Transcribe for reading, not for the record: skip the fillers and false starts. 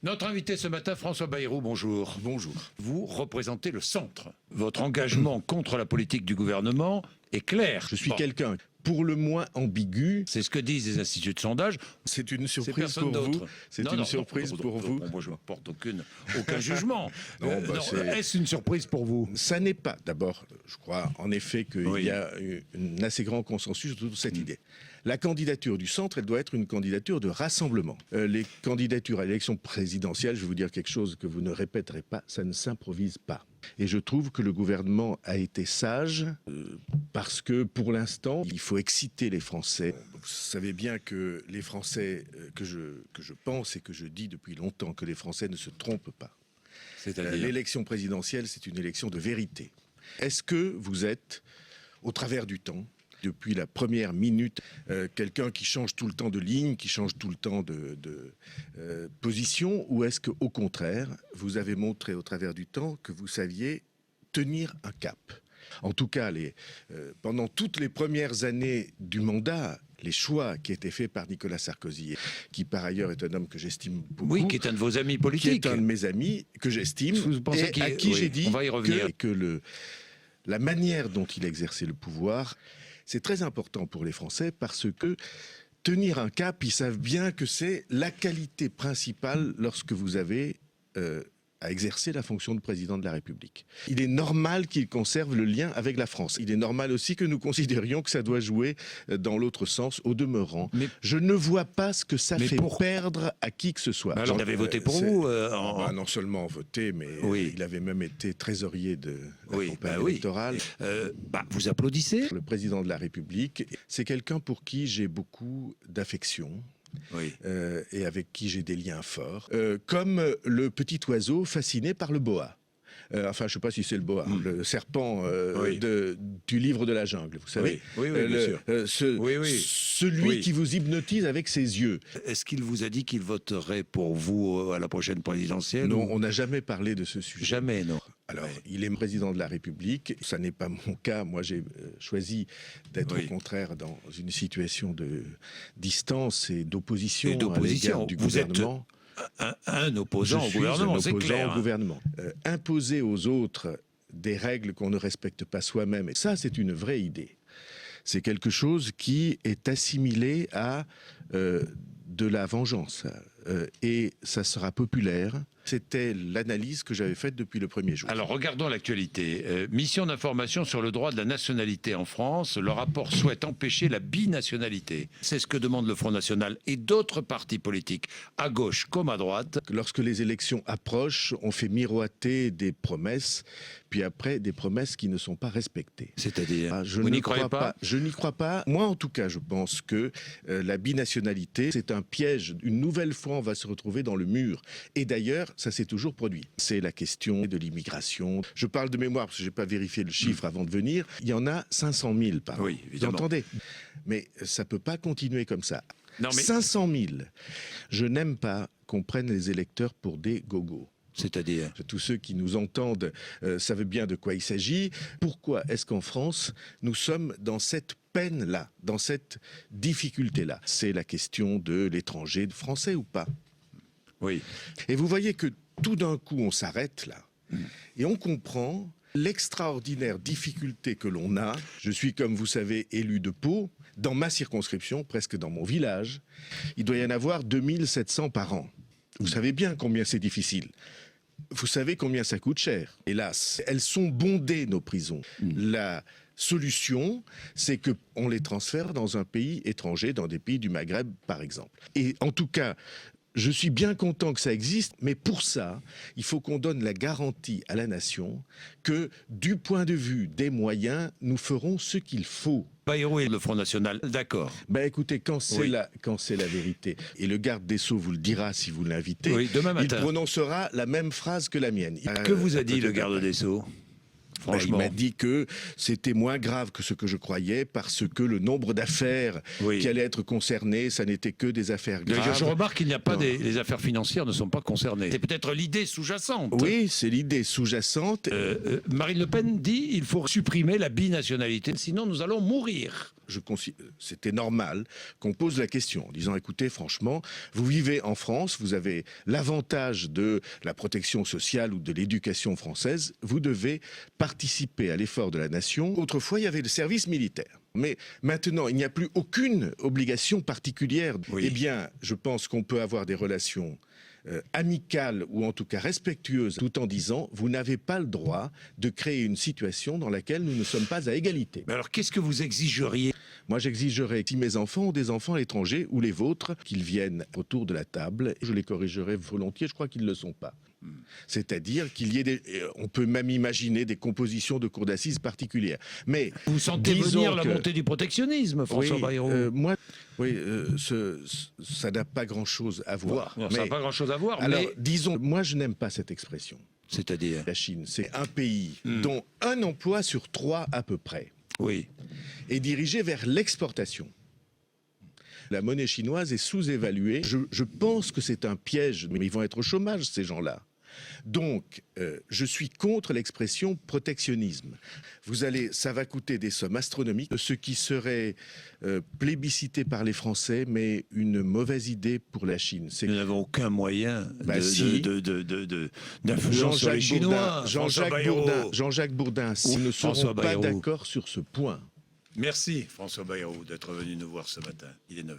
Notre invité ce matin, François Bayrou, bonjour. Bonjour. Vous représentez le centre. Votre engagement contre la politique du gouvernement est clair. Je suis quelqu'un pour le moins ambigu. C'est ce que disent les instituts de sondage. C'est une surprise personne pour vous. d'autre. C'est une surprise pour vous. Moi, je ne porte aucun jugement. Non, est-ce une surprise pour vous? Ça n'est pas. D'abord, je crois en effet qu'il Oui. y a un assez grand consensus autour de cette idée. La candidature du centre, elle doit être une candidature de rassemblement. Les candidatures à l'élection présidentielle, je vais vous dire quelque chose que vous ne répéterez pas, ça ne s'improvise pas. Et je trouve que le gouvernement a été sage parce que pour l'instant, il faut exciter les Français. Vous savez bien que les Français, que je pense et que je dis depuis longtemps, que les Français ne se trompent pas. C'est-à-dire L'élection présidentielle, c'est une élection de vérité. Est-ce que vous êtes, au travers du temps, depuis la première minute, quelqu'un qui change tout le temps de ligne, qui change tout le temps de position, ou est-ce qu'au contraire, vous avez montré au travers du temps que vous saviez tenir un cap? En tout cas, pendant toutes les premières années du mandat, les choix qui étaient faits par Nicolas Sarkozy, qui par ailleurs est un homme que j'estime beaucoup, oui, qui est un de vos amis politiques. qui est un de mes amis que j'estime, et à qui j'ai dit que la manière dont il exerçait le pouvoir, c'est très important pour les Français parce que tenir un cap, ils savent bien que c'est la qualité principale lorsque vous avez à exercer la fonction de président de la République. Il est normal qu'il conserve le lien avec la France. Il est normal aussi que nous considérions que ça doit jouer dans l'autre sens. Au demeurant, je ne vois pas ce que ça fait perdre à qui que ce soit. Alors, il avait voté pour vous non seulement voté, mais il avait même été trésorier de la campagne électorale. Vous applaudissez? Le président de la République, c'est quelqu'un pour qui j'ai beaucoup d'affection. Et avec qui j'ai des liens forts, comme le petit oiseau fasciné par le boa. Enfin, je ne sais pas si c'est le boa, le serpent du livre de la jungle, vous savez. Bien sûr. Celui qui vous hypnotise avec ses yeux. Est-ce qu'il vous a dit qu'il voterait pour vous à la prochaine présidentielle? Non, on n'a jamais parlé de ce sujet. Jamais, non. Alors, il est président de la République, ça n'est pas mon cas. Moi, j'ai choisi d'être au contraire dans une situation de distance et d'opposition à l'égard du gouvernement. Vous êtes un opposant au gouvernement, c'est clair. Au gouvernement. Imposer aux autres des règles qu'on ne respecte pas soi-même, et ça, c'est une vraie idée. C'est quelque chose qui est assimilé à de la vengeance. Et ça sera populaire. C'était l'analyse que j'avais faite depuis le premier jour. Alors, regardons l'actualité. Mission d'information sur le droit de la nationalité en France. Le rapport souhaite empêcher la binationalité. C'est ce que demande le Front National et d'autres partis politiques, à gauche comme à droite. Lorsque les élections approchent, on fait miroiter des promesses, puis après des promesses qui ne sont pas respectées. C'est-à-dire, vous n'y croyez pas? Je n'y crois pas. Moi, en tout cas, je pense que la binationalité, c'est un piège. Une nouvelle fois, on va se retrouver dans le mur. Et d'ailleurs, ça s'est toujours produit. C'est la question de l'immigration. Je parle de mémoire parce que je n'ai pas vérifié le chiffre avant de venir. Il y en a 500 000 par an. Oui, évidemment. Vous entendez? Mais ça ne peut pas continuer comme ça. Non, mais... 500 000. Je n'aime pas qu'on prenne les électeurs pour des gogos. C'est-à-dire, tous ceux qui nous entendent savent bien de quoi il s'agit. Pourquoi est-ce qu'en France, nous sommes dans cette peine-là, dans cette difficulté-là? C'est la question de l'étranger, de français ou pas. Oui. Et vous voyez que tout d'un coup, on s'arrête là. Et on comprend l'extraordinaire difficulté que l'on a. Je suis, comme vous savez, élu de Pau. Dans ma circonscription, presque dans mon village, il doit y en avoir 2700 par an. Vous savez bien combien c'est difficile. Vous savez combien ça coûte cher. Hélas, elles sont bondées, nos prisons. La solution, c'est qu'on les transfère dans un pays étranger, dans des pays du Maghreb, par exemple. Et en tout cas, je suis bien content que ça existe, mais pour ça, il faut qu'on donne la garantie à la nation que, du point de vue des moyens, nous ferons ce qu'il faut. Bayrou et le Front National, d'accord. Écoutez, quand c'est la vérité, et le garde des Sceaux vous le dira si vous l'invitez, demain matin, il prononcera la même phrase que la mienne. Que vous a dit le garde des Sceaux? Il m'a dit que c'était moins grave que ce que je croyais parce que le nombre d'affaires qui allaient être concernées, ça n'était que des affaires graves. Je remarque qu'il n'y a pas les affaires financières ne sont pas concernées. C'est peut-être l'idée sous-jacente. Oui, c'est l'idée sous-jacente. Marine Le Pen dit qu'il faut supprimer la binationalité, sinon nous allons mourir. c'était normal qu'on pose la question en disant, écoutez, franchement, vous vivez en France, vous avez l'avantage de la protection sociale ou de l'éducation française, vous devez participer à l'effort de la nation. Autrefois, il y avait le service militaire. Mais maintenant, il n'y a plus aucune obligation particulière. Oui. Eh bien, je pense qu'on peut avoir des relations amicales ou en tout cas respectueuses, tout en disant vous n'avez pas le droit de créer une situation dans laquelle nous ne sommes pas à égalité. Mais alors, qu'est-ce que vous exigeriez? Moi, j'exigerais, si mes enfants ont des enfants à l'étranger ou les vôtres, qu'ils viennent autour de la table. Je les corrigerai volontiers, je crois qu'ils ne le sont pas. C'est-à-dire qu'il y ait on peut même imaginer des compositions de cours d'assises particulières. Mais vous sentez venir la montée du protectionnisme, François Bayrou? Ça n'a pas grand-chose à voir. Ça n'a pas grand-chose à voir. Alors, mais... disons, moi, je n'aime pas cette expression. C'est-à-dire? La Chine, c'est un pays dont un emploi sur 3 à peu près est dirigé vers l'exportation. La monnaie chinoise est sous-évaluée. Je pense que c'est un piège, mais ils vont être au chômage, ces gens-là. Donc, je suis contre l'expression protectionnisme. Ça va coûter des sommes astronomiques, ce qui serait plébiscité par les Français, mais une mauvaise idée pour la Chine. Nous n'avons aucun moyen d'influence sur les Chinois. Jean-Jacques Bourdin, si nous ne serons pas d'accord sur ce point. Merci François Bayrou d'être venu nous voir ce matin. Il est 9h.